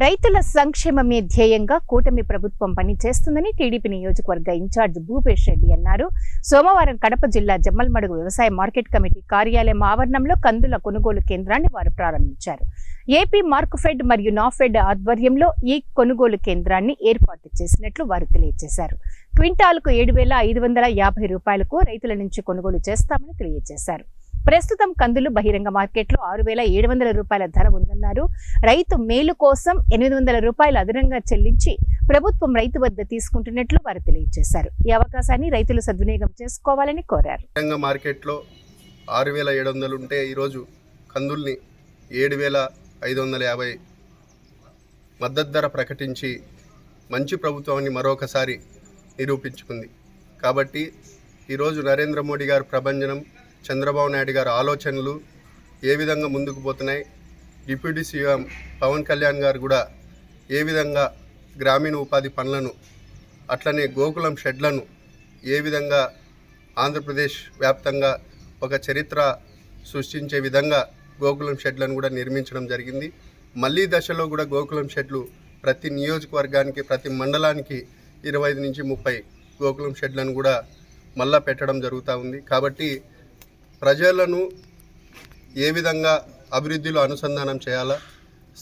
రైతుల సంక్షేమమే ధ్యేయంగా కూటమి ప్రభుత్వం పనిచేస్తుందని టీడీపీ నియోజకవర్గ ఇన్ఛార్జ్ భూపేష్ రెడ్డి అన్నారు. సోమవారం కడప జిల్లా జమ్మలమడుగు వ్యవసాయ మార్కెట్ కమిటీ కార్యాలయం ఆవరణంలో కందుల కొనుగోలు కేంద్రాన్ని వారు ప్రారంభించారు. ఏపీ మార్క్ఫెడ్ మరియు నాఫెడ్ ఆధ్వర్యంలో ఈ కొనుగోలు కేంద్రాన్ని ఏర్పాటు చేసినట్లు వారు తెలియజేశారు. క్వింటాల్కు 7,550 రూపాయలకు రైతుల నుంచి కొనుగోలు చేస్తామని తెలియజేశారు. ప్రస్తుతం కందులు బహిరంగ మార్కెట్లో 6,700 రూపాయల ధర ఉందన్నారు. రైతు మేలు కోసం 800 రూపాయలు అదనంగా చెల్లించి ప్రభుత్వం రైతు వద్ద తీసుకుంటున్నట్లు వారు తెలియజేశారు. ఈ అవకాశాన్ని రైతులు సద్వినియోగం చేసుకోవాలని కోరారు. బహిరంగ మార్కెట్లో 6,700 ఉంటే ఈరోజు కందుల్ని 7,550 మద్దతు ధర ప్రకటించి మంచి ప్రభుత్వాన్ని మరొకసారి నిరూపించుకుంది. కాబట్టి ఈరోజు నరేంద్ర మోడీ గారి ప్రభంజనం, చంద్రబాబు నాయుడు గారి ఆలోచనలు ఏ విధంగా ముందుకు పోతున్నాయి, డిప్యూటీ సీఎం పవన్ కళ్యాణ్ గారు కూడా ఏ విధంగా గ్రామీణ ఉపాధి పనులను అట్లనే గోకులం షెడ్లను ఏ విధంగా ఆంధ్రప్రదేశ్ వ్యాప్తంగా ఒక చరిత్ర సృష్టించే విధంగా గోకులం షెడ్లను కూడా నిర్మించడం జరిగింది. మళ్ళీ దశలో కూడా గోకులం షెడ్లు ప్రతి నియోజకవర్గానికి, ప్రతి మండలానికి 25 నుంచి 30 గోకులం షెడ్లను కూడా మళ్ళా పెట్టడం జరుగుతూ ఉంది. కాబట్టి ప్రజలను ఏ విధంగా అభివృద్ధిలో అనుసంధానం చేయాలా,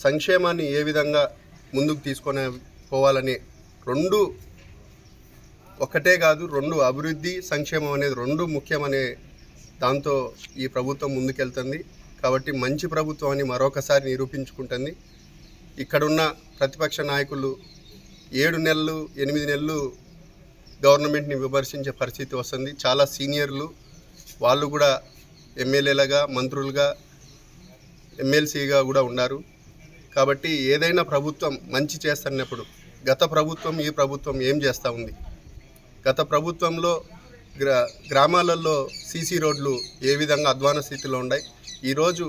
సంక్షేమాన్ని ఏ విధంగా ముందుకు తీసుకొని పోవాలని ఒకటే కాదు, అభివృద్ధి సంక్షేమం అనేది రెండు ముఖ్యమనే దాంతో ఈ ప్రభుత్వం ముందుకెళ్తుంది. కాబట్టి మంచి ప్రభుత్వాన్ని మరొకసారి నిరూపించుకుంటుంది. ఇక్కడున్న ప్రతిపక్ష నాయకులు 7 నెలలు 8 నెలలు గవర్నమెంట్ని విమర్శించే పరిస్థితి వస్తుంది. చాలా సీనియర్లు వాళ్ళు కూడా ఎమ్మెల్యేలుగా, మంత్రులుగా, ఎమ్మెల్సీగా కూడా ఉన్నారు. కాబట్టి ఏదైనా ప్రభుత్వం మంచి చేస్తున్నప్పుడు గత ప్రభుత్వం ఈ ప్రభుత్వం ఏం చేస్తూ ఉంది? గత ప్రభుత్వంలో గ్రామాలలో సీసీ రోడ్లు ఏ విధంగా అధ్వాన స్థితిలో ఉన్నాయి. ఈరోజు